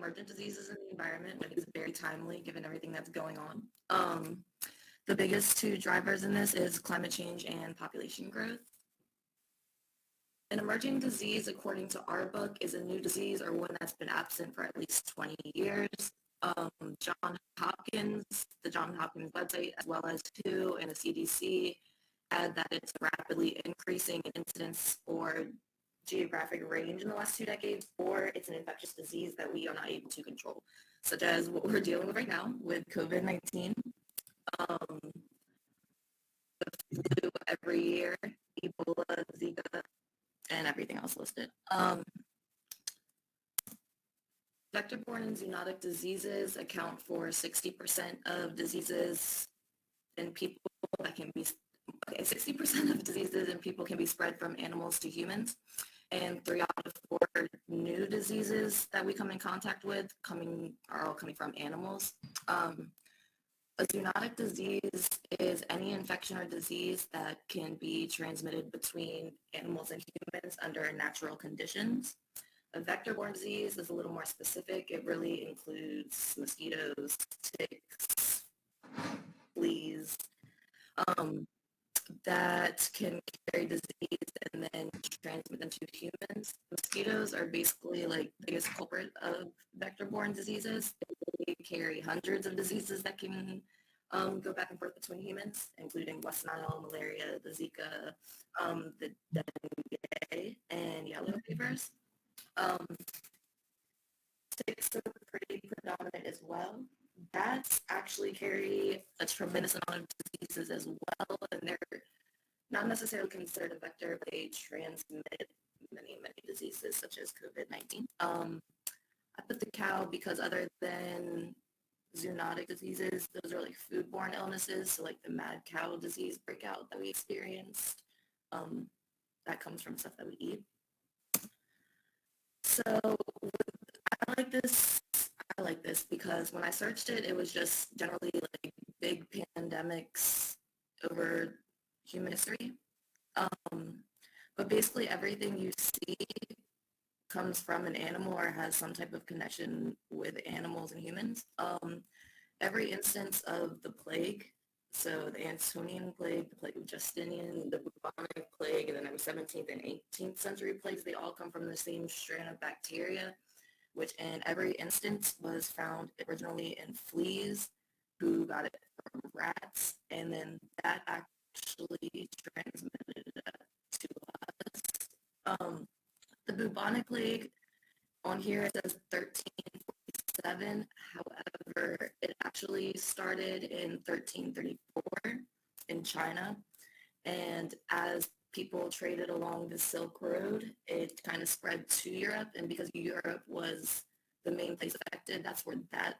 emergent diseases in the environment, which is very timely given everything that's going on. The biggest two drivers in this is climate change and population growth. An emerging disease, according to our book, is a new disease or one that's been absent for at least 20 years. John Hopkins, the John Hopkins website, as well as WHO and the CDC, add that it's rapidly increasing in incidence or geographic range in the last 2 decades, or it's an infectious disease that we are not able to control, such as what we're dealing with right now with COVID-19, the flu every year, Ebola, Zika, and everything else listed. Vector-borne and zoonotic diseases account for 60% of diseases in people that can be, 60% of diseases in people can be spread from animals to humans. And 3 out of 4 new diseases that we come in contact with are all coming from animals. A zoonotic disease is any infection or disease that can be transmitted between animals and humans under natural conditions. A vector-borne disease is a little more specific. It really includes mosquitoes, ticks, fleas, that can carry disease and then transmit them to humans. Mosquitoes are basically like the biggest culprit of vector-borne diseases. They carry hundreds of diseases that can go back and forth between humans, including West Nile, malaria, the Zika, the dengue, and yellow fevers. Ticks are pretty predominant as well. Bats actually carry a tremendous amount of diseases as well, and they're not necessarily considered a vector, but they transmit many diseases such as COVID-19. I put the cow because other than zoonotic diseases, those are like foodborne illnesses, so like the mad cow disease breakout that we experienced, that comes from stuff that we eat. So I like this because when I searched it, it was just generally like big pandemics over human history. But basically everything you see comes from an animal or has some type of connection with animals and humans. Every instance of the plague, so the Antonian plague, the plague of Justinian, the bubonic plague, and then there were 17th and 18th century plagues, they all come from the same strain of bacteria, which in every instance was found originally in fleas who got it from rats, and then that actually transmitted it to us. The bubonic plague, on here it says 1347. However, it actually started in 1334 in China. And as people traded along the Silk Road, it kind of spread to Europe. And because Europe was the main place affected, that's where that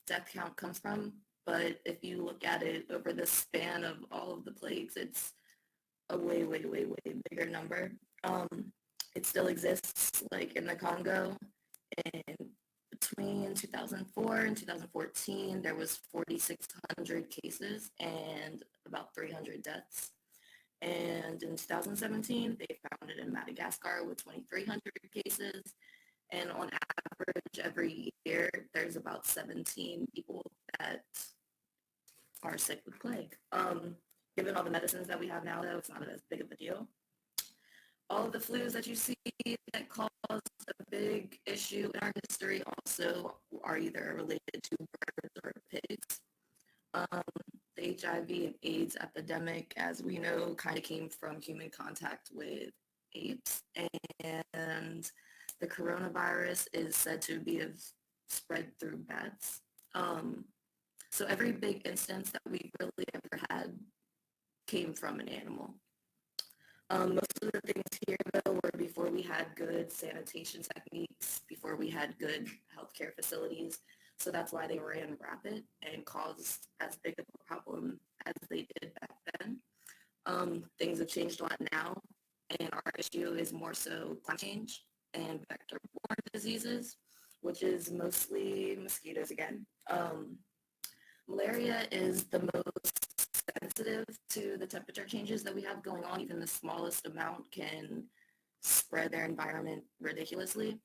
death count comes from. But if you look at it over the span of all of the plagues, it's a way bigger number. It still exists, like in the Congo, and between 2004 and 2014, there was 4,600 cases and about 300 deaths. And in 2017, they found it in Madagascar with 2,300 cases. And on average, every year, there's about 17 people that are sick with plague. Given all the medicines that we have now, though, it's not as big of a deal. All of the flus that you see that caused a big issue in our history also are either related to birds or pigs. The HIV and AIDS epidemic, as we know, kind of came from human contact with apes, and the coronavirus is said to be spread through bats. So every big instance that we really ever had came from an animal. Most of the things here, though, were before we had good sanitation techniques, before we had good healthcare facilities. So that's why they ran rapid and caused as big of a problem as they did back then. Things have changed a lot now, and our issue is more so climate change and vector-borne diseases, which is mostly mosquitoes again. Malaria is the most sensitive to the temperature changes that we have going on. Even the smallest amount can spread their environment ridiculously.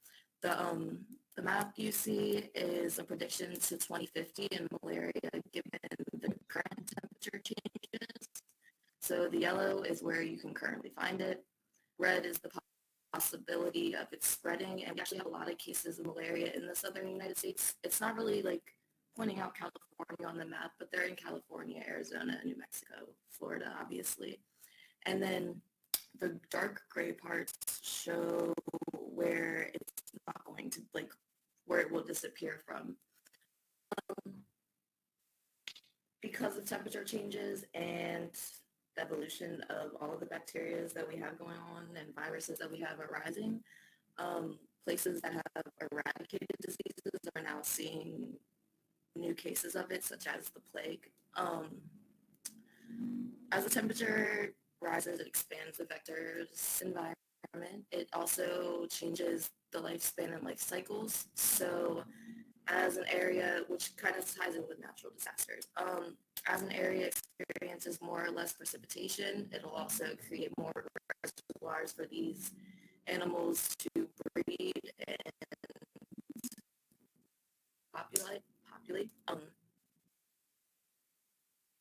The map you see is a prediction to 2050 in malaria given the current temperature changes. So the yellow is where you can currently find it. Red is the possibility of it spreading, and we actually have a lot of cases of malaria in the southern United States. It's not really like pointing out California on the map, but they're in California, Arizona, New Mexico, Florida, obviously. And then the dark gray parts show where it's not going to, like, where it will disappear from. Because of temperature changes and the evolution of all of the bacteria that we have going on and viruses that we have arising, places that have eradicated diseases are now seeing new cases of it, such as the plague. As the temperature rises, it expands the vector's environment. It also changes the lifespan and life cycles. So as an area, which kind of ties in with natural disasters, as an area experiences more or less precipitation, it'll also create more reservoirs for these animals to breed and populate.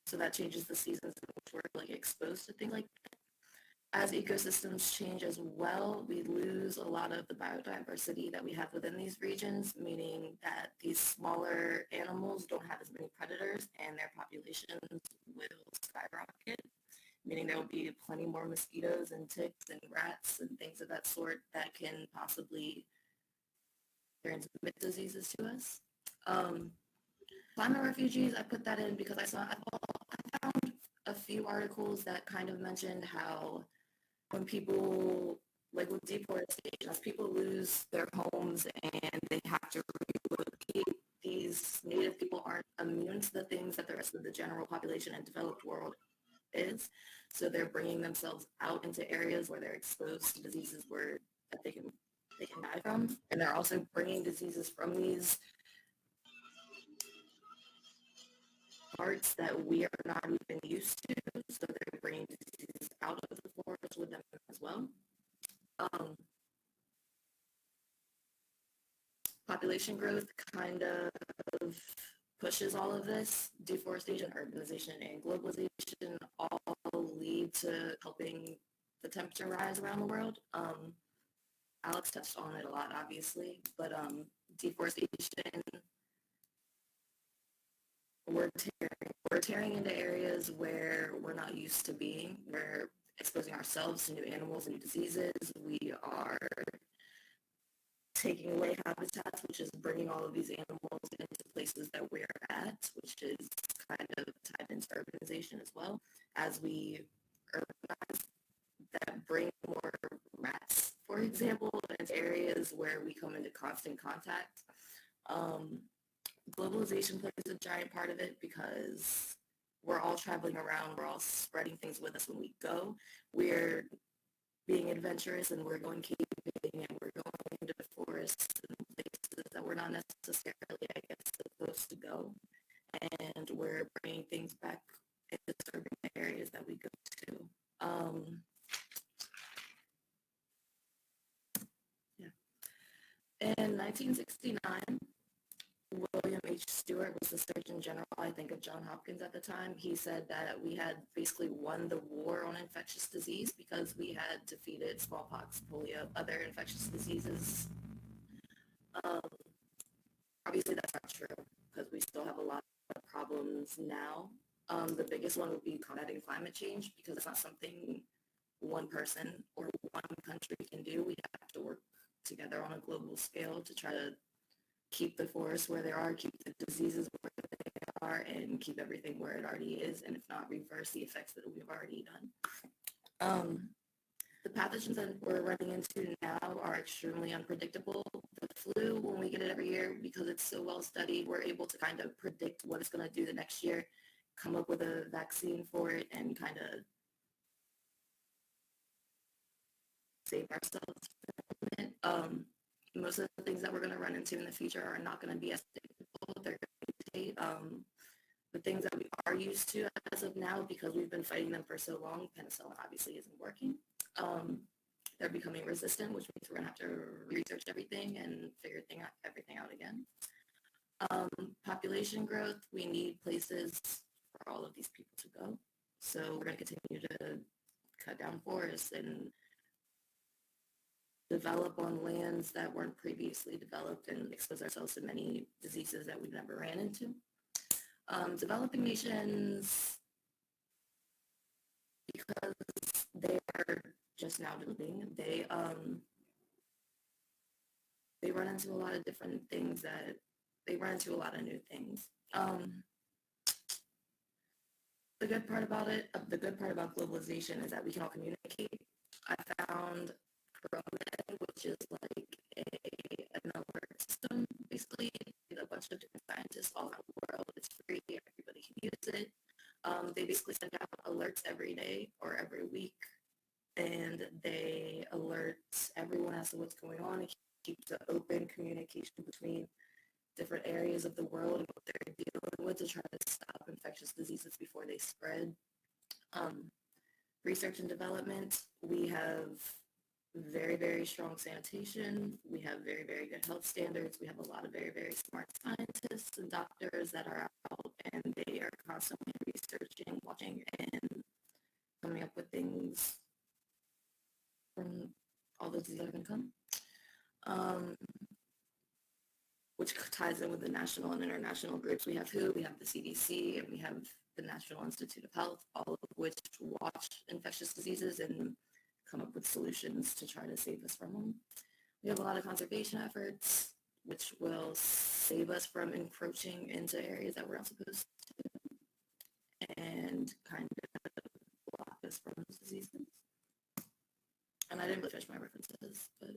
So that changes the seasons in which we're like exposed to things like that. As ecosystems change as well, we lose a lot of the biodiversity that we have within these regions, meaning that these smaller animals don't have as many predators and their populations will skyrocket, meaning there will be plenty more mosquitoes and ticks and rats and things of that sort that can possibly transmit diseases to us. Climate refugees, I put that in because I found a few articles that kind of mentioned how when people, like with deforestation, as people lose their homes and they have to relocate, these native people aren't immune to the things that the rest of the general population and developed world is. So they're bringing themselves out into areas where they're exposed to diseases that they can die from. And they're also bringing diseases from these parts that we are not even used to. So they're bringing diseases out of the forest with them as well. Population growth kind of pushes all of this. Deforestation, urbanization, and globalization all lead to helping the temperature rise around the world. Alex touched on it a lot, obviously, but deforestation, we're tearing into areas where we're not used to being. We're exposing ourselves to new animals and new diseases. We are taking away habitats, which is bringing all of these animals into places that we're at, which is kind of tied into urbanization as well. As we urbanize, that bring more rats, for example, into areas where we come into constant contact. Globalization plays a giant part of it because we're all traveling around, we're all spreading things with us when we go. We're being adventurous and we're going caving and we're going into the forests and places that we're not necessarily, I guess, supposed to go. And we're bringing things back into urban areas that we go to. In 1969, William H. Stewart was the Surgeon General, I think, of Johns Hopkins at the time. He said that we had basically won the war on infectious disease because we had defeated smallpox, polio, other infectious diseases. Obviously, that's not true because we still have a lot of problems now. The biggest one would be combating climate change because it's not something one person or one country can do. We have to work together on a global scale to try to keep the forests where they are, keep the diseases where they are, and keep everything where it already is, and if not, reverse the effects that we've already done. The pathogens that we're running into now are extremely unpredictable. The flu, when we get it every year, because it's so well studied, we're able to kind of predict what it's going to do the next year, come up with a vaccine for it, and kind of save ourselves from it. Most of the things that we're going to run into in the future are not going to be as predictable. They're going to be the things that we are used to as of now because we've been fighting them for so long. Penicillin obviously isn't working. they're becoming resistant, which means we're going to have to research everything and figure everything out again. Population growth, we need places for all of these people to go. So we're going to continue to cut down forests and develop on lands that weren't previously developed and expose ourselves to many diseases that we never ran into. Developing nations, because they are just now developing, they run into a lot of different things they run into a lot of new things. The good part about globalization is that we can all communicate. I found ProMed, which is like an alert system, basically, a bunch of different scientists all around the world. It's free, everybody can use it. They basically send out alerts every day or every week, and they alert everyone as to what's going on and keep the open communication between different areas of the world and what they're dealing with to try to stop infectious diseases before they spread. Research and development, we have very, very strong sanitation. We have very, very good health standards. We have a lot of very, very smart scientists and doctors that are out, and they are constantly researching, watching, and coming up with things from all the diseases that are going to come. Which ties in with the national and international groups. We have WHO, we have the CDC, and we have the National Institute of Health, all of which watch infectious diseases and come up with solutions to try to save us from them. We have a lot of conservation efforts, which will save us from encroaching into areas that we're not supposed to and kind of block us from those diseases. And I didn't really finish my references, but